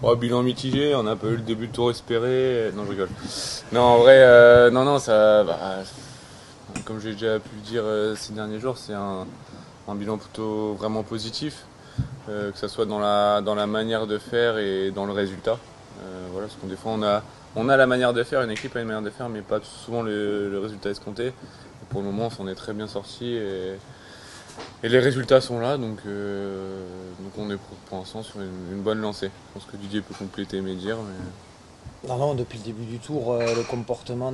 Oh, bilan mitigé, on n'a pas eu le début de tour espéré. Non, je rigole. Non, en vrai, non, ça. Comme j'ai déjà pu le dire ces derniers jours, c'est un bilan plutôt vraiment positif, que ce soit dans la manière de faire et dans le résultat. Voilà, parce que des fois, on a la manière de faire, une équipe a une manière de faire, mais pas souvent le résultat escompté. Et pour le moment, on s'en est très bien sorti et les résultats sont là, donc on est pour l'instant sur une bonne lancée. Je pense que Didier peut compléter mes dires. Non, non, depuis le début du tour, le comportement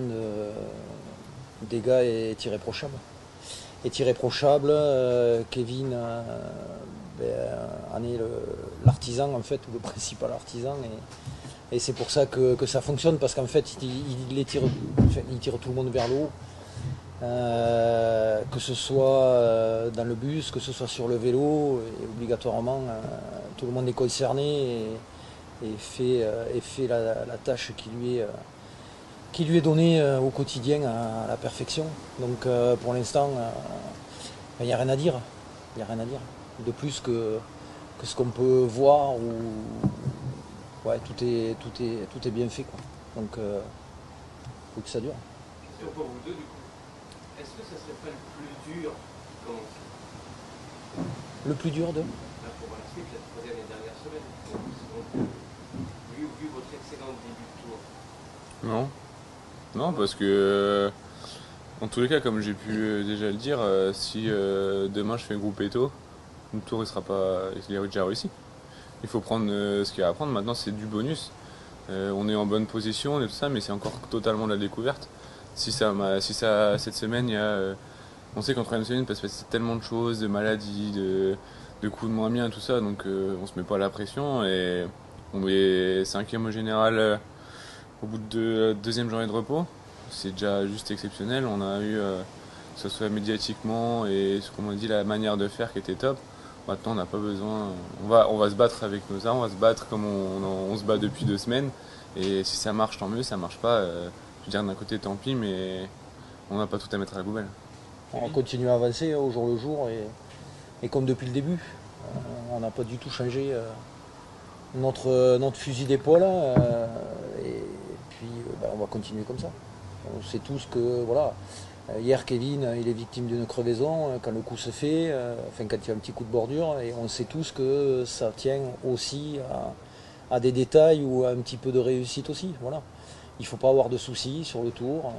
des gars est irréprochable. Est irréprochable. Kevin en est l'artisan, en fait, ou le principal artisan. Et c'est pour ça que ça fonctionne, parce qu'en fait, il tire tout le monde vers le haut. Que ce soit dans le bus, que ce soit sur le vélo, et obligatoirement, tout le monde est concerné et fait la tâche qui lui est donnée au quotidien à la perfection. Donc pour l'instant, il n'y a rien à dire. Il n'y a rien à dire. De plus que ce qu'on peut voir, où ouais, tout est bien fait, quoi. Donc faut que ça dure. Question pour vous deux, du coup. Est-ce que ça serait pas le plus dur qui commence Le plus dur de là pour la suite, la troisième et dernière semaine? Donc, vu votre excellent début de tour, Non, non, parce que en tous les cas, comme j'ai pu déjà le dire, si demain je fais groupe Eto, le tour il est déjà réussi. Il faut prendre ce qu'il y a à prendre. Maintenant, c'est du bonus. On est en bonne position et tout ça, mais c'est encore totalement de la découverte. Si ça, cette semaine, on sait qu'en troisième semaine, il peut se passer tellement de choses, de maladies, de coups de moins bien, tout ça, donc on se met pas la pression et on est cinquième au général au bout de deuxième journée de repos. C'est déjà juste exceptionnel. On a eu, que ce soit médiatiquement et ce qu'on m'a dit, la manière de faire qui était top. Maintenant, on n'a pas besoin. On va se battre avec nos armes, on va se battre comme on se bat depuis 2 semaines. Et si ça marche, tant mieux. Si ça marche pas, je veux dire, d'un côté, tant pis, mais on n'a pas tout à mettre à la poubelle. On continue à avancer au jour le jour et comme depuis le début. On n'a pas du tout changé notre fusil d'épaule et puis on va continuer comme ça. On sait tous que voilà. Hier Kevin il est victime d'une crevaison quand le coup se fait, enfin quand il y a un petit coup de bordure et on sait tous que ça tient aussi à des détails ou à un petit peu de réussite aussi. Voilà. Il ne faut pas avoir de soucis sur le tour,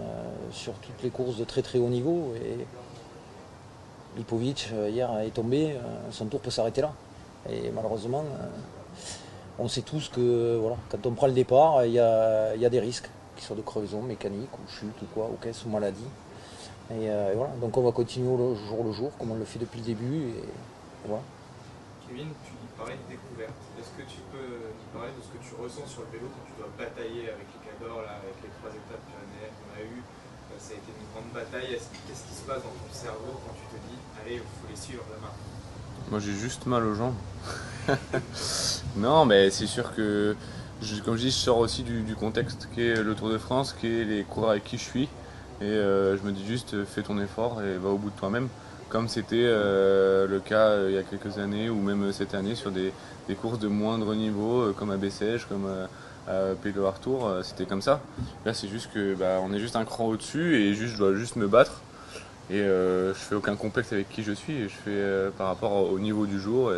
sur toutes les courses de très très haut niveau. Et Lipovic hier est tombé, son tour peut s'arrêter là. Et malheureusement, on sait tous que voilà, quand on prend le départ, il y a des risques, qu'ils soient de crevaison mécanique ou chute ou quoi, ou caisse ou maladie. Et voilà, donc on va continuer le jour, comme on le fait depuis le début. Et voilà. Kevin, tu parlais de découverte. Est-ce que tu peux nous parler de ce que tu ressens sur le vélo quand tu dois batailler avec les cadors, là, avec les 3 étapes pyrénéennes qu'on a eues? Ça a été une grande bataille. Qu'est-ce qui se passe dans ton cerveau quand tu te dis, allez, il faut les suivre la main? Moi, j'ai juste mal aux jambes. Non, mais c'est sûr que, comme je dis, je sors aussi du contexte qui est le Tour de France, qui est les coureurs avec qui je suis. Et je me dis juste, fais ton effort et va au bout de toi-même. Comme c'était le cas il y a quelques années, ou même cette année, sur des courses de moindre niveau, comme à Bessèges, comme à Pays de Artour, c'était comme ça. Là, c'est juste que on est juste un cran au-dessus et je dois juste me battre. Et je fais aucun complexe avec qui je suis, et je fais par rapport au niveau du jour.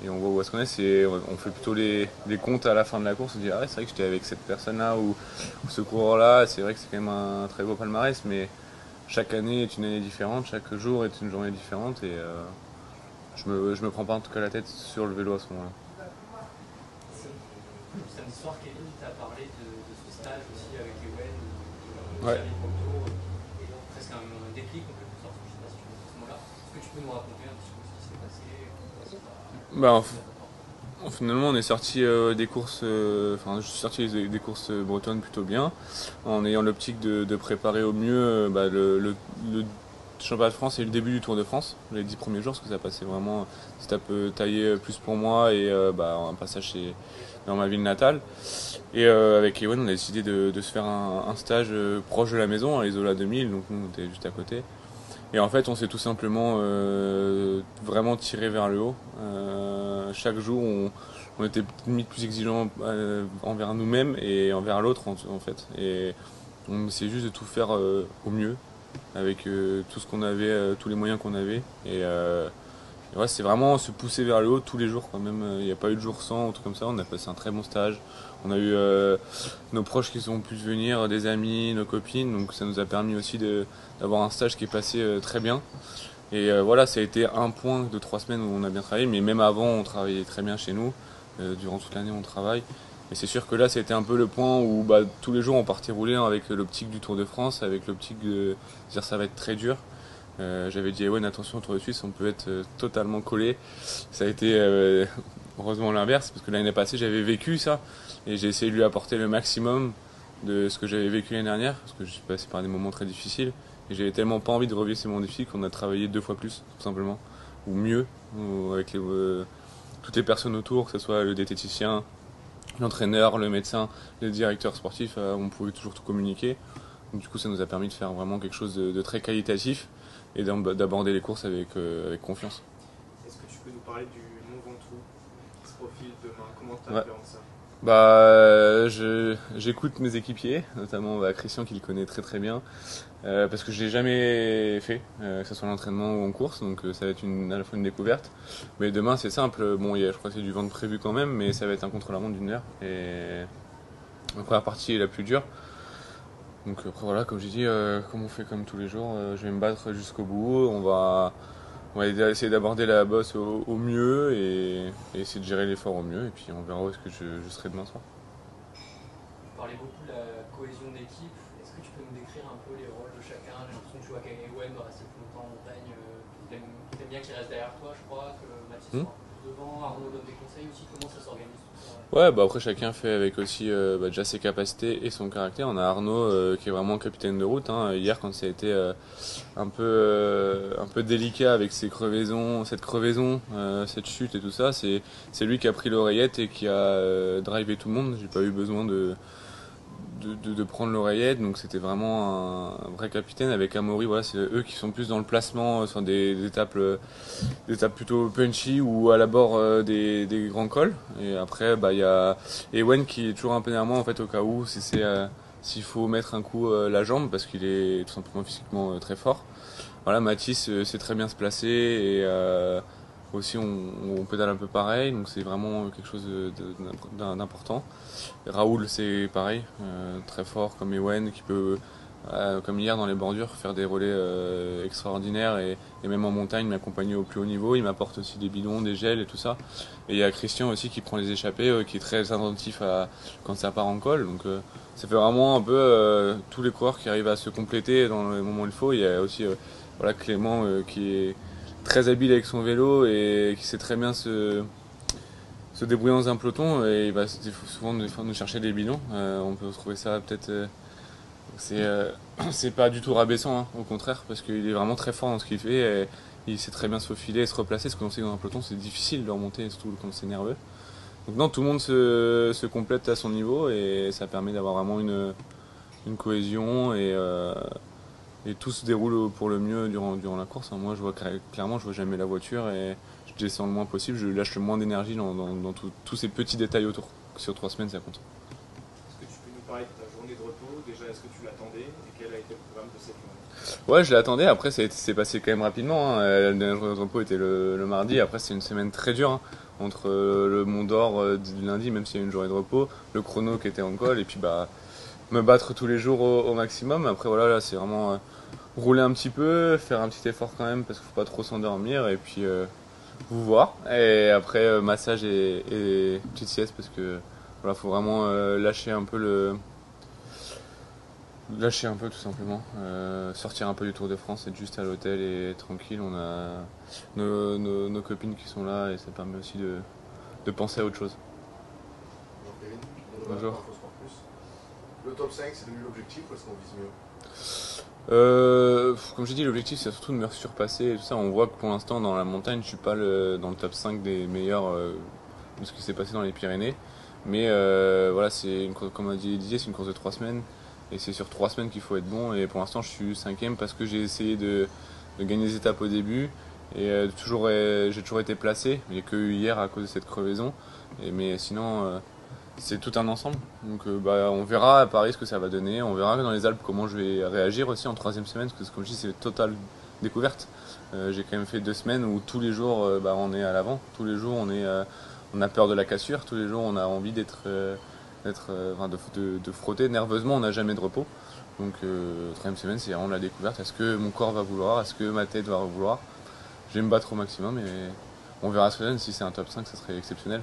Et on voit où est-ce qu'on est. On fait plutôt les comptes à la fin de la course. On dit ah ouais, c'est vrai que j'étais avec cette personne-là ou ce coureur-là. C'est vrai que c'est quand même un très beau palmarès, mais chaque année est une année différente, chaque jour est une journée différente. Et je me prends pas en tout cas la tête sur le vélo à ce moment-là. Samedi soir, Kevin, tu as parlé de ce stage aussi avec Ewen, de Ouais. Xavier Ponto, presque un déclic en quelque sorte, je ne sais pas si tu veux ce mot-là. Est-ce que tu peux nous raconter un petit peu ce qui s'est passé? Bah, finalement, on est sorti des courses, enfin, je suis sorti des courses bretonnes plutôt bien, en ayant l'optique de préparer au mieux le championnat de France et le début du Tour de France, les 10 premiers jours, parce que ça passait vraiment, c'était un peu taillé plus pour moi et un passage dans ma ville natale. Et avec Ewan, on a décidé de se faire un stage proche de la maison, à l'Isola 2000, donc nous on était juste à côté. Et en fait, on s'est tout simplement vraiment tiré vers le haut. chaque jour, on était limite plus exigeants envers nous-mêmes et envers l'autre en fait. Et on essayait juste de tout faire au mieux avec tout ce qu'on avait, tous les moyens qu'on avait. Et ouais, c'est vraiment se pousser vers le haut tous les jours, quand même. Il n'y a pas eu de jour sans, ou truc comme ça. On a passé un très bon stage. On a eu nos proches qui ont pu venir, des amis, nos copines. Donc ça nous a permis aussi d'avoir un stage qui est passé très bien. Et voilà, ça a été un point de 3 semaines où on a bien travaillé. Mais même avant, on travaillait très bien chez nous. Durant toute l'année, on travaille. Et c'est sûr que là, c'était un peu le point où tous les jours, on partait rouler avec l'optique du Tour de France, avec l'optique de dire ça va être très dur. J'avais dit Ewen, attention au Tour de Suisse, on peut être totalement collé. Ça a été heureusement l'inverse, parce que l'année passée j'avais vécu ça et j'ai essayé de lui apporter le maximum de ce que j'avais vécu l'année dernière, parce que je suis passé par des moments très difficiles et j'avais tellement pas envie de revivre ces moments difficiles qu'on a travaillé 2 fois plus, tout simplement, ou mieux, avec toutes les personnes autour, que ce soit le diététicien, l'entraîneur, le médecin, le directeur sportif, on pouvait toujours tout communiquer. Donc, du coup, ça nous a permis de faire vraiment quelque chose de très qualitatif et d'aborder les courses avec confiance. Est-ce que tu peux nous parler du Mont Ventoux qui se profile demain? Comment tu Ouais. appréhendes ça? J'écoute mes équipiers, notamment Christian qui le connaît très très bien, parce que je l'ai jamais fait, que ce soit en entraînement ou en course, donc ça va être à la fois une découverte. Mais demain c'est simple, bon, je crois que c'est du vent de prévu quand même, mais ça va être un contre-la-montre d'1 heure. Et la première partie est la plus dure. Donc après voilà, comme j'ai dit, comme on fait comme tous les jours, je vais me battre jusqu'au bout. On va essayer d'aborder la bosse au mieux et essayer de gérer l'effort au mieux. Et puis on verra où est-ce que je serai demain soir. Tu parlais beaucoup de la cohésion d'équipe. Est-ce que tu peux nous décrire un peu les rôles de chacun? J'ai l'impression que tu vois qu'Ewen va rester plus longtemps en montagne. T'aimes bien qu'il reste derrière toi, je crois, que Mathis soit un peu plus devant. Arnaud donne des conseils aussi. Comment ça s'organise tout ça? Ouais, après chacun fait avec aussi déjà ses capacités et son caractère. On a Arnaud qui est vraiment capitaine de route. Hier, quand ça a été un peu délicat avec cette crevaison, cette chute et tout ça, c'est lui qui a pris l'oreillette et qui a drivé tout le monde. J'ai pas eu besoin de prendre l'oreillette, donc c'était vraiment un vrai capitaine. Avec Amaury, voilà, c'est eux qui sont plus dans le placement sur des étapes plutôt punchy ou à l'abord des grands cols. Et après il y a Ewen qui est toujours un peu derrière moi en fait, au cas où s'il faut mettre un coup la jambe, parce qu'il est tout simplement physiquement très fort. Voilà, Mathis sait très bien se placer et aussi on pédale un peu pareil, donc c'est vraiment quelque chose d'important. Raoul c'est pareil, très fort comme Ewen, qui peut comme hier dans les bordures faire des relais extraordinaires et même en montagne m'accompagner au plus haut niveau. Il m'apporte aussi des bidons, des gels et tout ça. Et il y a Christian aussi qui prend les échappées, qui est très attentif quand ça part en col. Donc ça fait vraiment un peu tous les coureurs qui arrivent à se compléter dans le moment où il faut. Il y a aussi voilà, Clément qui est très habile avec son vélo et qui sait très bien se débrouiller dans un peloton, et il va souvent nous chercher des bidons. On peut trouver ça peut-être c'est pas du tout rabaissant, hein, au contraire, parce qu'il est vraiment très fort dans ce qu'il fait et il sait très bien se faufiler et se replacer, parce qu'on sait que dans un peloton c'est difficile de remonter, surtout quand c'est nerveux. Donc non, tout le monde se complète à son niveau et ça permet d'avoir vraiment une cohésion et tout se déroule pour le mieux durant la course. Moi, clairement, je vois jamais la voiture et je descends le moins possible, je lâche le moins d'énergie dans tous ces petits détails autour. Sur 3 semaines, ça compte. Est-ce que tu peux nous parler de ta journée de repos? Déjà, est-ce que tu l'attendais et quel a été le programme de cette journée? Ouais, je l'attendais. Après, c'est passé quand même rapidement. La dernière journée de repos était le mardi. Après, c'est une semaine très dure, entre le Mont d'Or du lundi, même s'il y a une journée de repos, le chrono qui était en col, et puis me battre tous les jours au maximum. Après, voilà, là, c'est vraiment rouler un petit peu, faire un petit effort quand même, parce qu'il faut pas trop s'endormir, et puis vous voir. Et après, massage et petite sieste, parce que voilà, faut vraiment lâcher un peu tout simplement, sortir un peu du Tour de France, être juste à l'hôtel et être tranquille. On a nos copines qui sont là et ça permet aussi de penser à autre chose. Bonjour Kevin. Bonjour. Le top 5, c'est devenu l'objectif ou est-ce qu'on vise mieux? Comme j'ai dit, l'objectif c'est surtout de me surpasser et tout ça. On voit que pour l'instant dans la montagne je suis pas dans le top 5 des meilleurs de ce qui s'est passé dans les Pyrénées, mais voilà, comme a dit Didier, c'est une course de 3 semaines et c'est sur 3 semaines qu'il faut être bon, et pour l'instant je suis 5ème parce que j'ai essayé de gagner des étapes au début Et j'ai toujours été placé, mais que hier à cause de cette crevaison. Mais sinon, c'est tout un ensemble. Donc on verra à Paris ce que ça va donner. On verra dans les Alpes comment je vais réagir aussi en troisième semaine, parce que comme je dis, c'est totale découverte. J'ai quand même fait 2 semaines où tous les jours on est à l'avant. Tous les jours on a peur de la cassure. Tous les jours on a envie de frotter nerveusement. On n'a jamais de repos. Donc troisième semaine, c'est vraiment la découverte. Est-ce que mon corps va vouloir? Est-ce que ma tête va vouloir? Je vais me battre au maximum et on verra ce que ça donne. Si c'est un top 5, ça serait exceptionnel.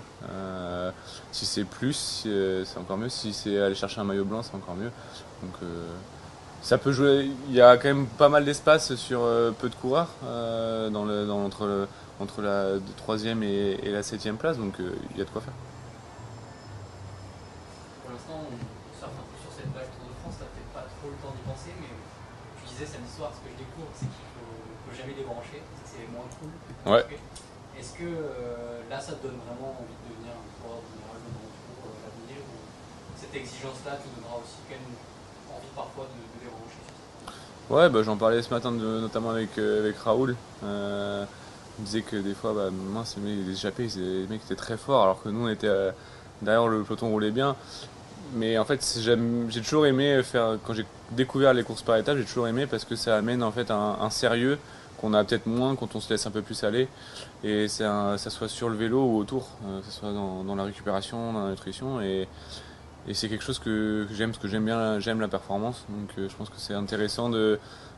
Si c'est plus, c'est encore mieux. Si c'est aller chercher un maillot blanc, c'est encore mieux. Donc ça peut jouer. Il y a quand même pas mal d'espace sur peu de coureurs entre la troisième et la septième place. Donc il y a de quoi faire. Pour l'instant, on surfe un peu sur cette vague Tour de France, t'as peut-être pas trop le temps d'y penser, mais tu disais samedi soir, ce que je découvre, c'est qu'il faut jamais débrancher, c'est moins cool. Ouais. Est-ce que là, ça te donne vraiment envie de devenir un coureur général de grand tour à l'avenir, ou cette exigence-là te donnera aussi quand même envie parfois de débrancher? Ouais, j'en parlais ce matin notamment avec Raoul. Il me disait que des fois, mince, les échappés, les mecs étaient très forts, alors que nous on était derrière, le peloton roulait bien. Mais en fait, j'ai toujours aimé faire, quand j'ai découvert les courses par étapes, j'ai toujours aimé parce que ça amène en fait un sérieux qu'on a peut-être moins quand on se laisse un peu plus aller. Et ça soit sur le vélo ou autour, que ce soit dans la récupération, dans la nutrition. Et c'est quelque chose que j'aime, parce que j'aime la performance. Donc je pense que c'est intéressant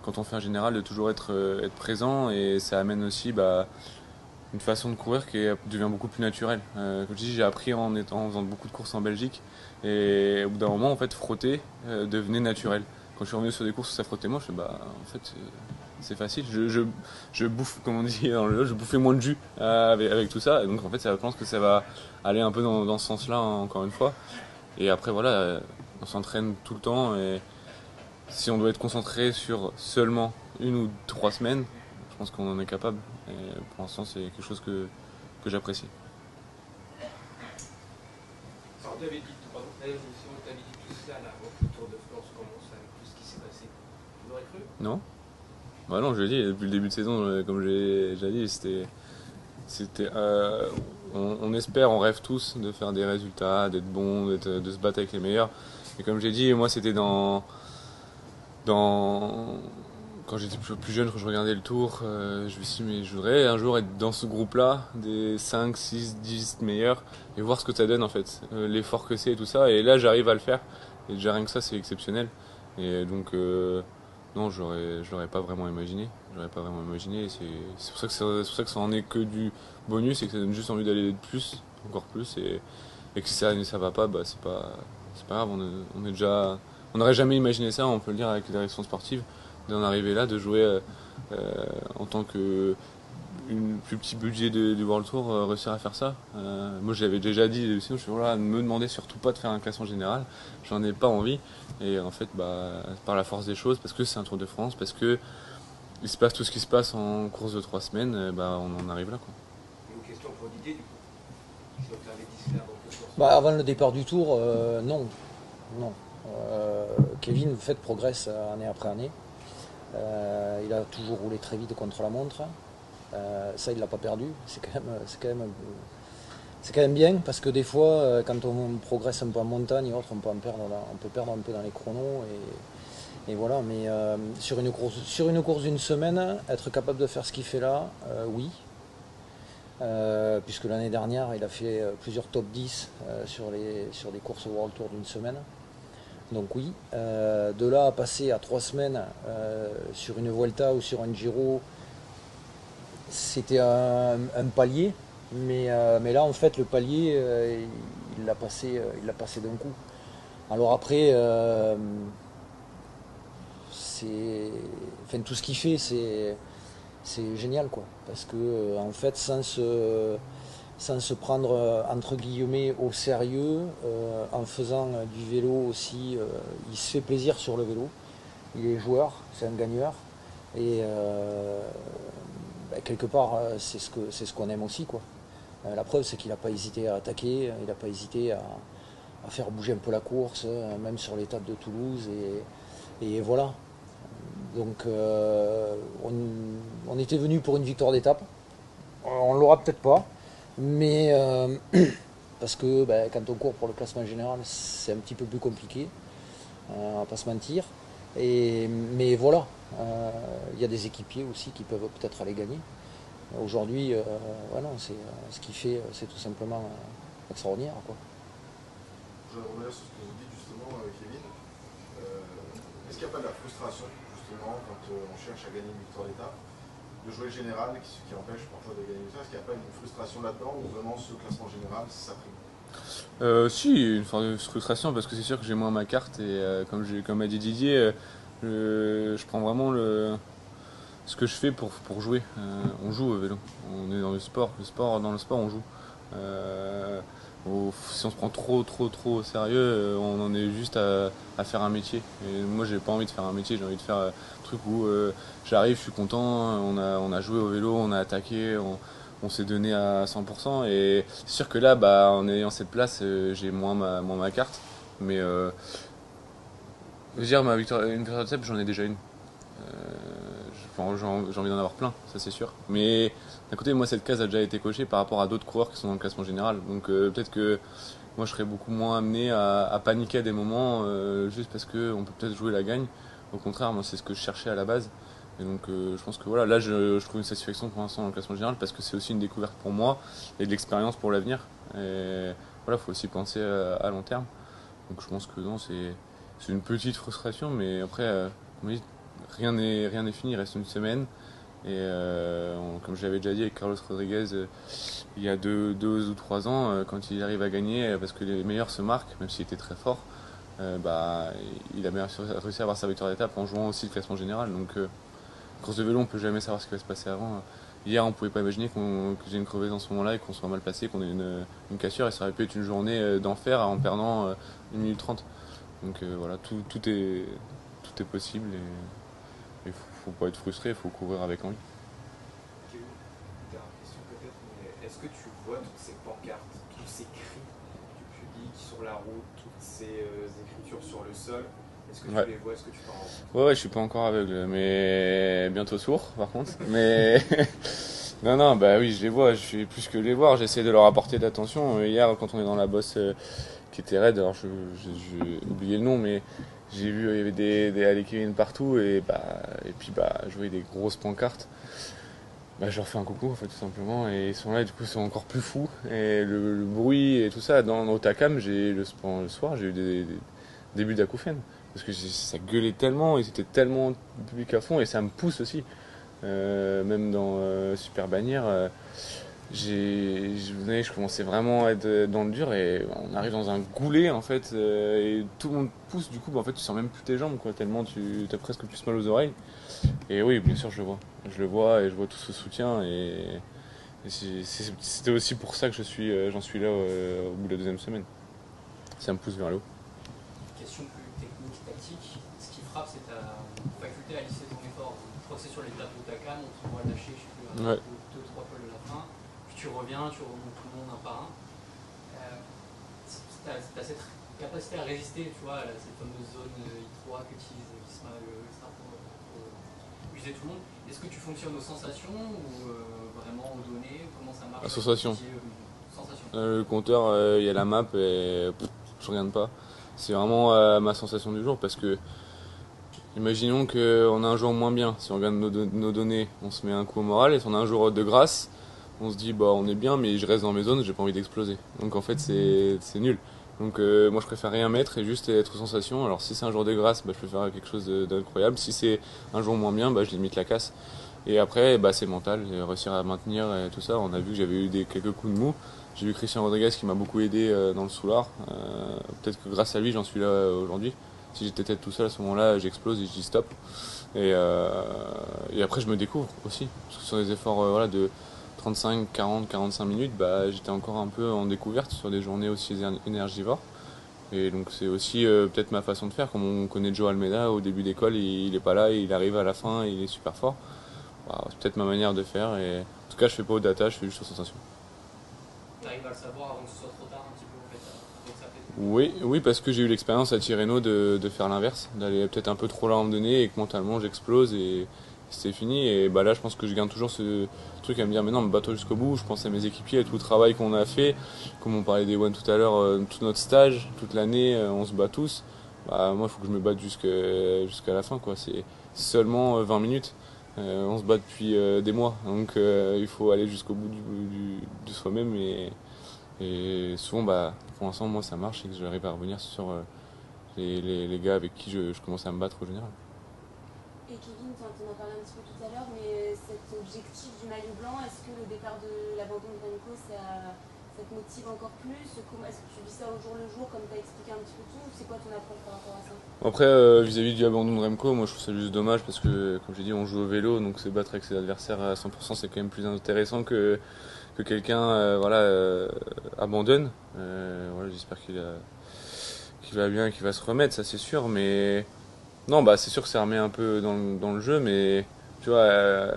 quand on fait un général de toujours être présent, et ça amène aussi une façon de courir qui devient beaucoup plus naturelle. Comme je dis, j'ai appris en faisant beaucoup de courses en Belgique, et au bout d'un moment, en fait, frotter devenait naturel. Quand je suis revenu sur des courses où ça frottait moi, je fais en fait c'est facile. Je bouffe, comme on dit dans le jeu, je bouffais moins de jus avec tout ça. Et donc en fait, je pense que ça va aller un peu dans ce sens-là, encore une fois. Et après voilà, on s'entraîne tout le temps, et si on doit être concentré sur seulement 1 ou 3 semaines, je pense qu'on en est capable. Et pour l'instant, c'est quelque chose que j'apprécie. Alors, tu avais dit, pardon, t'avais dit tout ça là, avant que le Tour de France commence, avec tout ce qui s'est passé. Tu l'aurais cru? Non? Bah non, je l'ai dit, depuis le début de saison, comme j'ai déjà dit, on espère, on rêve tous de faire des résultats, d'être bon, de se battre avec les meilleurs. Et comme j'ai dit, moi c'était quand j'étais plus jeune, quand je regardais le Tour, je me suis dit, mais je voudrais un jour être dans ce groupe-là, des 5, 6, 10 meilleurs, et voir ce que ça donne en fait, l'effort que c'est et tout ça. Et là j'arrive à le faire, et déjà rien que ça c'est exceptionnel. Et donc non, je l'aurais pas vraiment imaginé. Et c'est pour ça que ça en est que du bonus, et que ça donne juste envie d'aller plus, encore plus. Et que si ça va pas, c'est pas grave. On est déjà, on n'aurait jamais imaginé ça, on peut le dire, avec les directions sportives, d'en arriver là, de jouer en tant que plus petit budget du World Tour, réussir à faire ça. Moi j'avais déjà dit, sinon je suis voilà, ne me demandez surtout pas de faire un classement général, j'en ai pas envie. Et en fait, par la force des choses, parce que c'est un Tour de France, parce que il se passe tout ce qui se passe en course de 3 semaines, on en arrive là, quoi. Une question pour Didier, du coup. Donc, tu avais dit cela avant que le Tour Avant le départ du Tour, non. Kevin, en fait, progresse année après année. Il a toujours roulé très vite contre la montre. Ça, il l'a pas perdu. C'est quand même bien, parce que des fois, quand on progresse un peu en montagne et autres, on peut perdre un peu dans les chronos. Et voilà, mais sur une course d'une semaine, être capable de faire ce qu'il fait là, oui. Puisque l'année dernière, il a fait plusieurs top 10 sur des courses World Tour d'une semaine. Donc oui, de là à passer à 3 semaines sur une Vuelta ou sur un Giro, c'était un palier, mais là en fait le palier il l'a passé d'un coup. Alors après, tout ce qu'il fait c'est génial, quoi, parce que en fait sans se prendre entre guillemets au sérieux, en faisant du vélo aussi, il se fait plaisir sur le vélo, il est joueur, c'est un gagneur, et quelque part c'est ce qu'on aime aussi, quoi. La preuve, c'est qu'il n'a pas hésité à attaquer, il n'a pas hésité à faire bouger un peu la course, même sur l'étape de Toulouse, et voilà. Donc on était venu pour une victoire d'étape. On l'aura peut-être pas, mais parce que quand on court pour le classement général, c'est un petit peu plus compliqué, on va pas se mentir. Mais voilà, il y a des équipiers aussi qui peuvent peut-être aller gagner. Aujourd'hui, ce qu'il fait, c'est tout simplement extraordinaire, quoi. Je vais revenir sur ce que vous dites justement, Kevin. Est-ce qu'il n'y a pas de la frustration, justement, quand on cherche à gagner une victoire d'étape, de jouer le général, qui empêche parfois de gagner une victoire? Est-ce qu'il n'y a pas une frustration là-dedans, ou vraiment ce classement général, c'est ça prime? Si, une forme de frustration parce que c'est sûr que j'ai moins ma carte et comme a dit Didier, je prends vraiment ce que je fais pour jouer. On joue au vélo, on est dans le sport, dans le sport on joue. Si on se prend trop au sérieux, on en est juste à faire un métier. Et moi j'ai pas envie de faire un métier, j'ai envie de faire un truc où j'arrive, je suis content, on a joué au vélo, on a attaqué, on s'est donné à 100%. Et c'est sûr que là, en ayant cette place, j'ai moins ma carte. Mais je veux dire, une victoire de cep, j'en ai déjà une. J'ai envie d'en avoir plein, ça c'est sûr. Mais d'un côté, moi, cette case a déjà été cochée par rapport à d'autres coureurs qui sont dans le classement général. Donc peut-être que moi, je serais beaucoup moins amené à paniquer à des moments juste parce qu'on peut peut-être jouer la gagne. Au contraire, moi, c'est ce que je cherchais à la base. Et donc je pense que voilà, là, je trouve une satisfaction pour l'instant dans le classement général parce que c'est aussi une découverte pour moi et de l'expérience pour l'avenir. Et voilà, il faut aussi penser à long terme. Donc je pense que non, c'est une petite frustration, mais après, comme on dit, rien n'est fini, il reste une semaine. Et comme je l'avais déjà dit avec Carlos Rodriguez il y a 2 ou 3 ans, quand il arrive à gagner, parce que les meilleurs se marquent, même s'il était très fort, il a bien réussi à avoir sa victoire d'étape en jouant aussi le classement général. Donc course de vélo, on peut jamais savoir ce qui va se passer avant. Hier, on pouvait pas imaginer que j'ai une crevaison en ce moment-là et qu'on soit mal passé, qu'on ait une cassure, et ça aurait pu être une journée d'enfer en perdant 1 minute 30. Donc voilà, tout est possible et faut pas être frustré, il faut courir avec envie. Kevin, dernière question peut-être, mais est-ce que tu vois toutes ces pancartes, tous ces cris du public sur la route, toutes ces écritures sur le sol? Est-ce que tu les vois? Est-ce que tu t'en rends compte? Ouais, je suis pas encore aveugle, mais bientôt sourd par contre. Mais non, bah oui, je les vois, je suis plus que les voir, j'essaie de leur apporter de l'attention. Hier, quand on est dans la bosse qui était raide, alors j'ai oublié le nom, mais j'ai vu il y avait des Allez Kevin partout et puis je voyais des grosses pancartes. Je leur fais un coucou en fait tout simplement et ils sont là et du coup ils sont encore plus fous et le bruit et tout ça dans Otakam le soir j'ai eu des débuts d'acouphènes parce que ça gueulait tellement et c'était tellement public à fond et ça me pousse aussi. Même dans Super Bannière, je commençais vraiment à être dans le dur et on arrive dans un goulet en fait et tout le monde pousse, du coup en fait tu sens même plus tes jambes quoi, tellement tu as presque plus mal aux oreilles. Et oui, bien sûr je le vois et je vois tout ce soutien et c'était aussi pour ça que j'en suis là au bout de la deuxième semaine. Ça me pousse vers le haut. Question plus technique, tactique. Ce qui frappe, c'est ta faculté à lisser ton effort. Je crois que c'est sur l'étape d'Otakam, on te voit lâcher, je sais plus, 2-3 fois de la fin. Puis tu reviens, tu remontes tout le monde un par un. Tu as cette capacité à résister, tu vois, à cette fameuse zone I3 qu'utilise Visma pour user tout le monde. Est-ce que tu fonctionnes aux sensations ou vraiment aux données? Comment ça marche? Sensation. Sensation. Le compteur, il y a la map et je regarde pas. C'est vraiment ma sensation du jour parce que imaginons qu'on a un jour moins bien. Si on regarde nos données, on se met un coup au moral et si on a un jour de grâce, on se dit on est bien mais je reste dans mes zones, j'ai pas envie d'exploser. Donc en fait c'est nul. Donc moi je préfère rien mettre et juste être sensation. Alors si c'est un jour de grâce, je peux faire quelque chose d'incroyable. Si c'est un jour moins bien, je limite la casse. Et après c'est mental, réussir à maintenir et tout ça. On a vu que j'avais eu quelques coups de mou. J'ai vu Christian Rodriguez qui m'a beaucoup aidé dans le soulard. Peut-être que grâce à lui j'en suis là aujourd'hui. Si j'étais peut-être tout seul à ce moment-là, j'explose et je dis stop. Et après je me découvre aussi. Parce que sur des efforts de 35, 40, 45 minutes, j'étais encore un peu en découverte sur des journées aussi énergivores. Et donc c'est aussi peut-être ma façon de faire. Comme on connaît Joe Almeida, au début d'école, il est pas là, il arrive à la fin, il est super fort. C'est peut-être ma manière de faire. Et en tout cas, je fais pas au data, je fais juste aux sensations. Tu as arrives à le savoir avant que ce soit trop tard un petit peu en fait, donc ça fait... Oui, parce que j'ai eu l'expérience à Tirreno de faire l'inverse, d'aller peut-être un peu trop là en donné et que mentalement j'explose et c'est fini. Et bah là, je pense que je garde toujours ce truc à me dire, mais non, me battre jusqu'au bout. Je pense à mes équipiers, à tout le travail qu'on a fait, comme on parlait des One tout à l'heure, tout notre stage, toute l'année, on se bat tous. Bah moi, il faut que je me batte jusqu'à la fin, quoi. C'est seulement 20 minutes. On se bat depuis des mois, donc il faut aller jusqu'au bout de soi-même et souvent, bah, pour l'instant, moi ça marche et que j'arrive à revenir sur les gars avec qui je commence à me battre au général. Et Kevin, tu en as parlé un petit peu tout à l'heure, mais cet objectif du maillot blanc, est-ce que le départ de l'abandon de Remco, ça te motive encore plus? Est-ce que tu vis ça au jour le jour, comme tu as expliqué un petit peu tout? C'est quoi ton approche par rapport à ça? Après, vis-à-vis du abandon de Remco, moi je trouve ça juste dommage parce que, comme j'ai dit, on joue au vélo, donc se battre avec ses adversaires à 100%, c'est quand même plus intéressant que quelqu'un abandonne. Voilà, j'espère qu'il va bien, qu'il va se remettre, ça c'est sûr, mais non, bah c'est sûr que ça remet un peu dans le jeu, mais tu vois,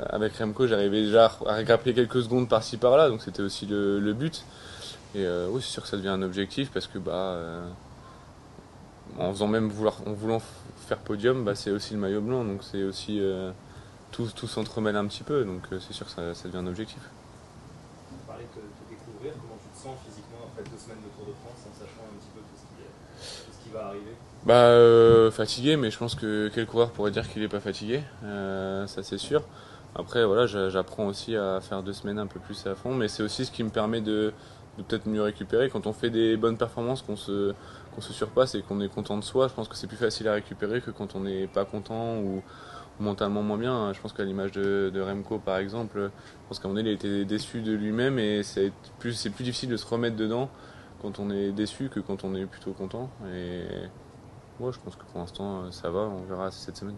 avec Remco, j'arrivais déjà à grappler quelques secondes par-ci par-là, donc c'était aussi le but. Et oui, c'est sûr que ça devient un objectif parce que en voulant faire podium, bah c'est aussi le maillot blanc, donc c'est aussi tout s'entremêle un petit peu, donc c'est sûr que ça devient un objectif. Tu parlais de te découvrir, comment tu te sens physiquement après 2 semaines de Tour de France en sachant un petit peu tout ce qui va arriver? Fatigué, mais je pense que quel coureur pourrait dire qu'il n'est pas fatigué, ça c'est sûr. Après voilà, j'apprends aussi à faire 2 semaines un peu plus à fond, mais c'est aussi ce qui me permet de peut-être mieux récupérer. Quand on fait des bonnes performances, qu'on se surpasse et qu'on est content de soi, je pense que c'est plus facile à récupérer que quand on n'est pas content ou mentalement moins bien. Je pense qu'à l'image de Remco par exemple, je pense qu'à un moment donné il a été déçu de lui-même et c'est plus difficile de se remettre dedans quand on est déçu que quand on est plutôt content. Et moi je pense que pour l'instant ça va, on verra cette semaine.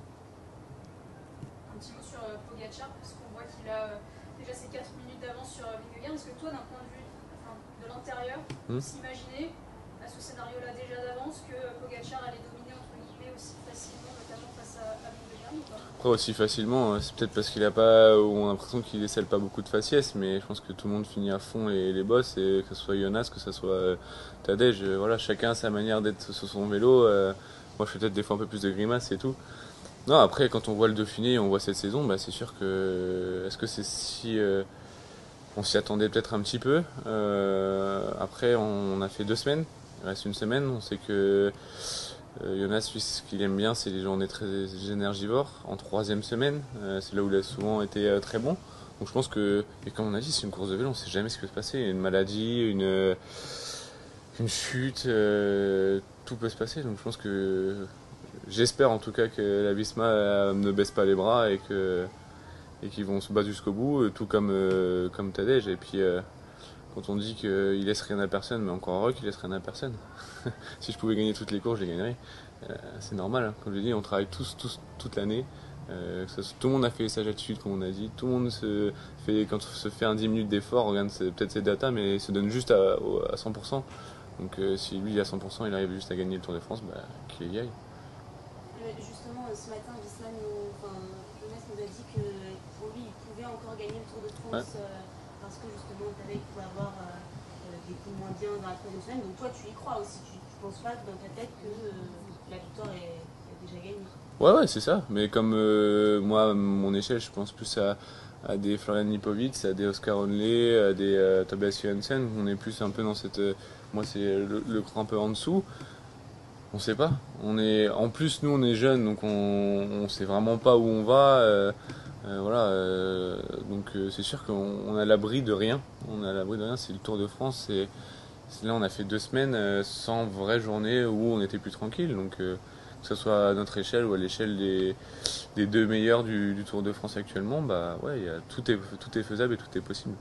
Un petit mot sur Pogacar, parce qu'on voit qu'il a déjà ses 4 minutes d'avance sur Vingegaard. Est-ce que toi, d'un point de vue de l'intérieur, s'imaginer à ce scénario-là déjà d'avance que Pogacar allait dominer entre guillemets aussi facilement, notamment face à Vingegaard ou pas? Après aussi facilement, c'est peut-être parce qu'il a pas, ou on a l'impression qu'il décèle pas beaucoup de faciès, mais je pense que tout le monde finit à fond les bosses, et que ce soit Jonas, que ce soit Tadej, voilà, chacun a sa manière d'être sur son vélo. Moi je fais peut-être des fois un peu plus de grimaces et tout. Non, après quand on voit le Dauphiné, on voit cette saison, bah c'est sûr que est-ce que c'est si on s'y attendait peut-être un petit peu. Après on a fait 2 semaines, il reste une semaine, on sait que Jonas, lui, ce qu'il aime bien, c'est les journées très énergivores. En 3e semaine, c'est là où il a souvent été très bon. Donc je pense que, et comme on a dit, c'est une course de vélo, on ne sait jamais ce qui peut se passer. Une maladie, une chute, tout peut se passer. Donc je pense que, j'espère en tout cas que la Visma ne baisse pas les bras et qu'ils vont se battre jusqu'au bout, tout comme Tadej. Et puis quand on dit qu'il laisse rien à personne, mais encore heureux qu'il laisse rien à personne. Si je pouvais gagner toutes les courses, je les gagnerais. C'est normal, hein. Comme je dis, on travaille tous toute l'année. Tout le monde a fait sa attitude, comme on a dit. Tout le monde quand on se fait un 10 minutes d'effort, regarde peut-être ses datas, mais il se donne juste à 100%. Donc si lui à 100%, il arrive juste à gagner le Tour de France, qu'il y aille. Justement, ce matin, Jonas nous a dit que pour lui, il pouvait encore gagner le Tour de France parce que justement, il pouvait avoir des coups moins bien dans la 3e semaine. Donc toi, tu y crois aussi. Tu ne penses pas dans ta tête que la victoire est déjà gagnée? Ouais, c'est ça. Mais comme moi, à mon échelle, je pense plus à des Florian Lipovitz, à des Oscar Onley, à des Tobias Johansson. On est plus un peu dans cette... moi, c'est le cran un peu en dessous. On sait pas. En plus, nous, on est jeunes, donc on sait vraiment pas où on va. Donc c'est sûr qu'on a l'abri de rien. On a l'abri de rien. C'est le Tour de France. Là, on a fait 2 semaines sans vraie journée où on était plus tranquille. Donc que ce soit à notre échelle ou à l'échelle des 2 meilleurs du Tour de France actuellement, tout est faisable et tout est possible.